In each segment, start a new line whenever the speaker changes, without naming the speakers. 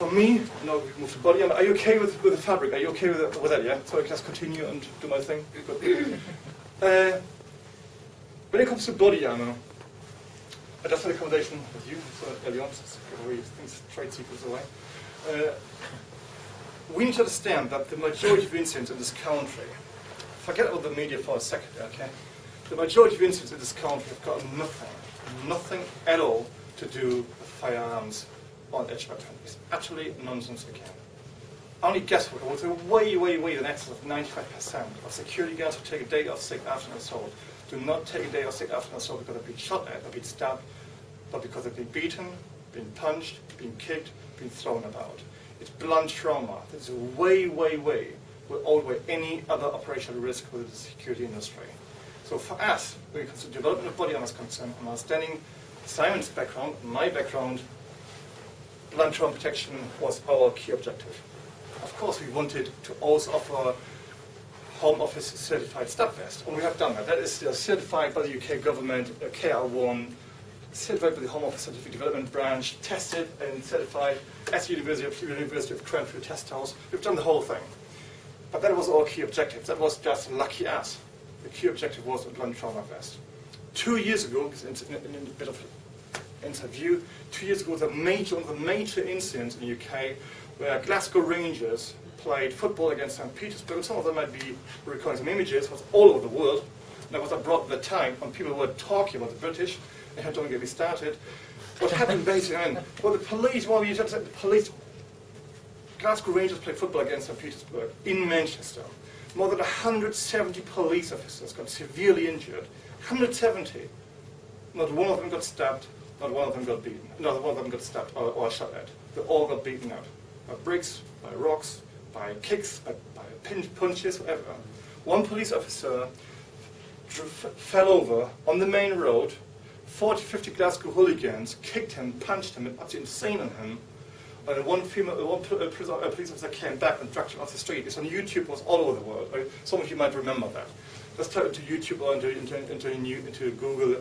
For me, now we move to body armor. Are you okay with the fabric? Are you okay with that? Yeah. So I can just continue and do my thing. When it comes to body armor, I just had a conversation with you early on. So give away things, trade secrets away. We need to understand that the majority of incidents in this country, forget about the media for a second, okay? The majority of incidents in this country have got nothing at all to do with firearms on edge by 20. It's actually nonsense again. Only guesswork. I would say way in excess of 95% of security guards who take a day off sick after an assault do not take a day off sick after an assault because they've been shot at, they've been stabbed, but because they've been beaten, been punched, been kicked, been thrown about. It's blunt trauma. This is way outweigh any other operational risk within the security industry. So for us, when it comes to development of body armor is concerned, and understanding Simon's background, my background, blunt trauma protection was our key objective. Of course, we wanted to also offer Home Office certified stab vest, and we have done that. That is certified by the UK government, KR1, certified by the Home Office Scientific Development Branch, tested and certified at the University of Cranfield Test House. We've done the whole thing. But that was our key objective. That was just lucky us. The key objective was a blunt trauma vest. 2 years ago, in a bit of interview, 2 years ago, one of the major incidents in the UK where Glasgow Rangers played football against St. Petersburg. Some of them might be recording some images. It was all over the world. And that was abroad at the time when people were talking about the British. And don't get me started. What happened basically, well, the police, Glasgow Rangers played football against St. Petersburg in Manchester. More than 170 police officers got severely injured. 170. Not one of them got stabbed, not one of them got beaten. Not one of them got stabbed or shot at. They all got beaten out. By bricks, by rocks, by kicks, by punches, whatever. One police officer fell over on the main road. 40, 50 Glasgow hooligans kicked him, punched him, and absolutely insane on him. And one police officer came back and dragged him off the street. It's on YouTube, it was all over the world. Right? Some of you might remember that. Let's type into YouTube or into Google,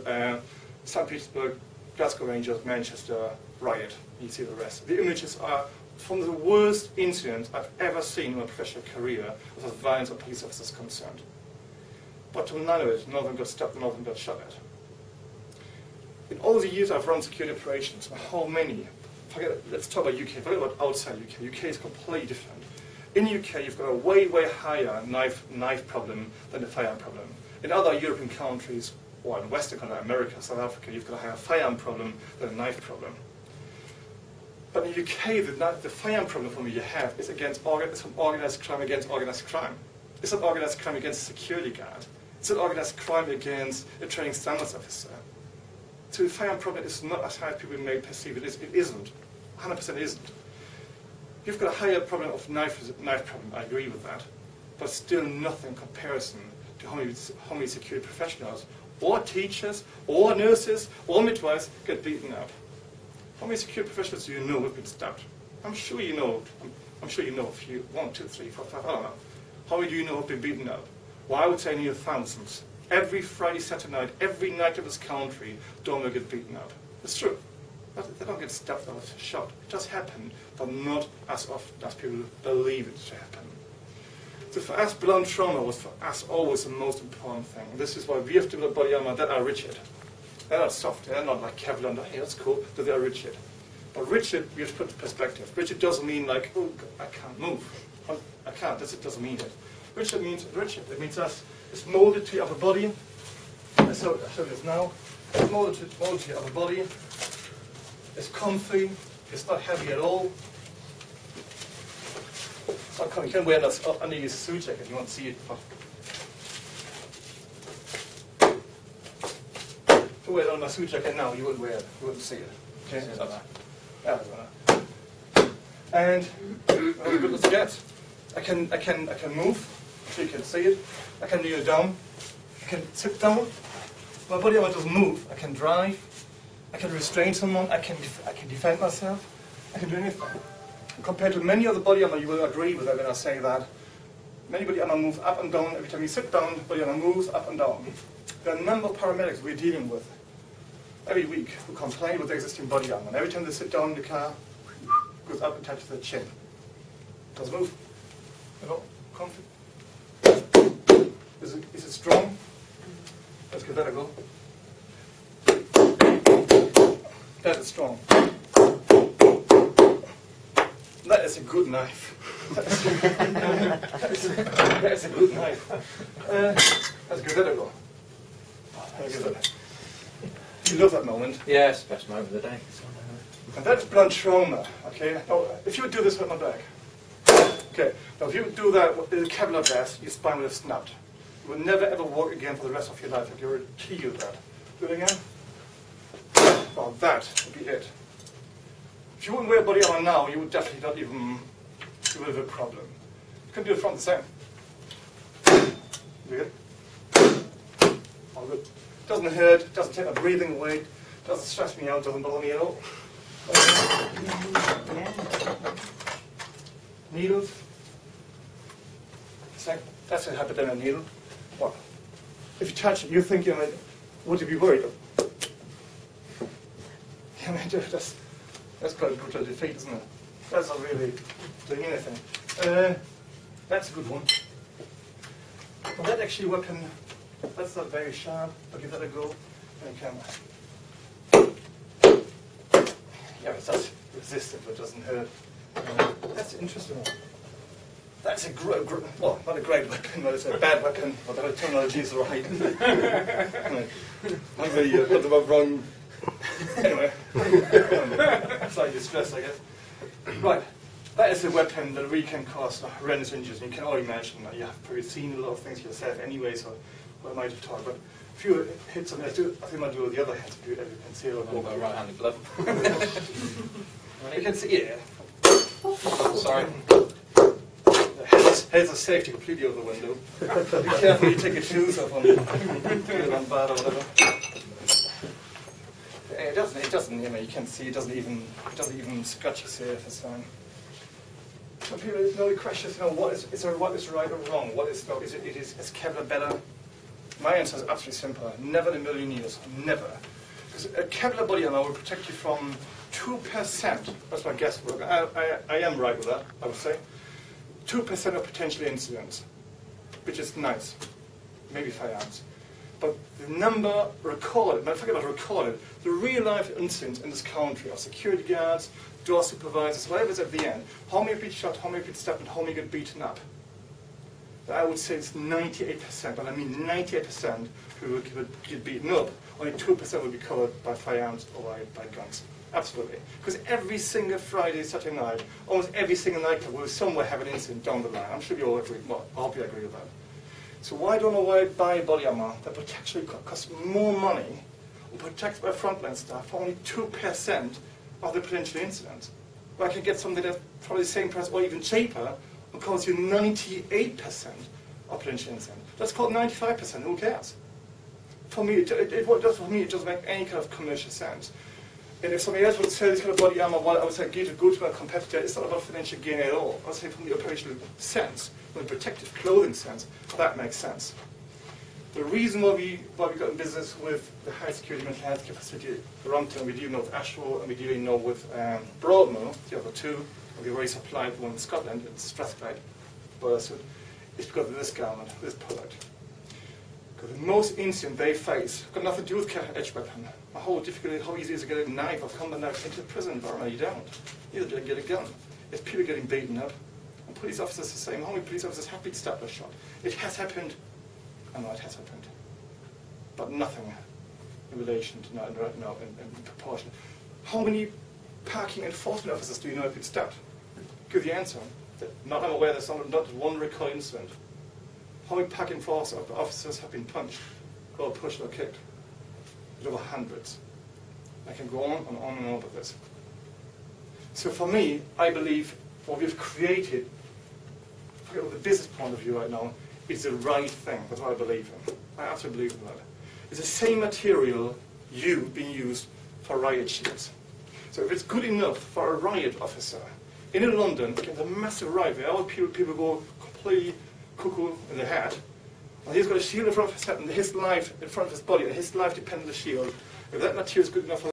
St. Petersburg, Glasgow Rangers, Manchester, riot. You see the rest. The images are from the worst incidents I've ever seen in my professional career as far as violence of police officers is concerned. But to none of it, none of them got stabbed, none of them got shot at. In all the years I've run security operations, how many? Let's talk about UK, forget about outside UK. UK is completely different. In UK, you've got a way higher knife problem than a firearm problem. In other European countries, or in Western countries, America, South Africa, you've got a higher firearm problem than a knife problem. But in the UK, the firearm problem you have is it's an organized crime against organized crime. It's an organized crime against a security guard. It's an organized crime against a training standards officer. So the firearm problem is not as high as people may perceive it is. It isn't. 100% isn't. You've got a higher problem of knife problem, I agree with that. But still nothing in comparison to how many security professionals, or teachers, or nurses, or midwives get beaten up. How many security professionals do you know have been stabbed? I'm sure you know a few, 1, 2, 3, 4, 5, I don't know. How many do you know have been beaten up? Well, I would say near thousands. Every Friday, Saturday night, every night of this country, don't get beaten up. It's true. But they don't get stabbed or shot. It does happen, but not as often as people believe it to happen. So for us, blunt trauma was for us always the most important thing. And this is why we have developed body armor that are rigid. They're not soft, they're not like Kevlar, hey, that's cool, but they're rigid. But rigid, we have to put in perspective. Rigid doesn't mean like, oh, I can't move. I can't, it doesn't mean it. Rigid means rigid. It means that it's molded to your upper body. I'll show you this now. It's molded to your upper body. It's comfy. It's not heavy at all. You can wear this under your suit jacket. You won't see it. If you wear it on a suit jacket now, you wouldn't wear it. You wouldn't see it. Okay. And how good does it get? I can move. So you can see it. I can kneel down. I can sit down. My body doesn't move. I can drive. I can restrain someone. I can defend myself. I can do anything. Compared to many other body armor, you will agree with that when I say that. Many body armor move up and down. Every time you sit down, body armor moves up and down. There are a number of paramedics we're dealing with every week who complain with the existing body armor. And every time they sit down in the car, goes up and touches the chin. Doesn't move at all. Comfy. Is it strong? Let's give that a go. That is strong. That is a good knife. That is a good knife. Let's give that a go. You love that moment.
Yeah, it's the best moment of the day.
And that's blunt trauma, okay? Now, if you would do this with my back, okay, now if you would do that with the Kevlar vest, your spine would have snapped. You would never ever walk again for the rest of your life if you were to heal that. Do it again. Well, that would be it. If you wouldn't wear body armor now, you would definitely not even, you would have a problem. You can do it from the same. Do it. All good. Doesn't hurt, doesn't take my breathing away, doesn't stress me out, doesn't bother me at all. Needles. That's a hypodermic needle. Well, if you touch it, you think, would you be worried? I mean, that's quite a brutal defeat, isn't it? That's not really doing anything. That's a good one. Well, that actually weapon, that's not very sharp. I'll give that a go. Yeah, it does resist but it doesn't hurt. That's an interesting one. That's a well, not a great weapon, but it's a bad weapon. But the terminology is right. Got the wrong. Anyway, slightly distressed, I guess. Right, that is a weapon that really can cause horrendous injuries. And you can all imagine that you have probably seen a lot of things yourself anyway, so I might have talked. But if you hit something, I think I might do it with the other hand, if you can see it.
I've got a right-handed glove.
You can see, yeah.
Sorry.
The heads of safety completely over the window. Be careful you take your shoes off on bad or whatever. It doesn't, you can see it doesn't even scratch your surface. Some people know questions, what is right or wrong? What is Kevlar better? My answer is absolutely simple. Never in a million years. Never. Because a Kevlar body armor will protect you from 2%. That's my guesswork. I am right with that, I would say. 2% of potential incidents, which is nice. Maybe 5 ounces. But the number recorded, forget about recorded, the real life incidents in this country of security guards, door supervisors, whatever's at the end, how many people shot, how many people stabbed, and how many get beaten up. I would say it's 98%, but I mean 98% who would get beaten up. Only 2% would be covered by firearms or by guns. Absolutely. Because every single Friday, Saturday night, almost every single nightclub will somewhere have an incident down the line. I'm sure you all agree. Well, I hope you agree with that. So why don't I buy body armor that potentially costs more money or protects my frontline staff for only 2% of the potential incidents? Where I can get something that's probably the same price or even cheaper and costs you 98% of potential incidents. Let's call it 95%, who cares? For me, it doesn't make any kind of commercial sense. And if somebody else would sell this kind of body armor, well, I would say go to my competitor. It's not about financial gain at all. I would say from the operational sense, from the protective clothing sense, that makes sense. The reason why we got in business with the high security mental health care facility around town, we deal now with Ashwell and we deal now with Broadmoor, the other two, and we already supplied one in Scotland, it's Strathclyde, it's because of this garment, this product. Because the most incident they face got nothing to do with edge weapon. How difficult, how easy is it to get a knife or combat knife into the prison environment? You don't. You don't get a gun. It's people getting beaten up. And police officers the same. How many police officers have been stabbed or shot? It has happened. I know it has happened. But nothing in relation to in proportion. How many parking enforcement officers do you know have been stabbed? Give the answer. Not I'm aware there's not one recorded incident. How many parking enforcement officers have been punched, or pushed or kicked? There's over hundreds. I can go on and on and on with this. So for me, I believe what we've created, from the business point of view right now, is the right thing. That's what I believe in. I absolutely believe in that. It's the same material being used for riot shields. So if it's good enough for a riot officer, in London, against a massive riot, where all people go completely cuckoo in their head, and he's got a shield in front of his head and his life in front of his body, and his life depends on the shield. If that material is good enough for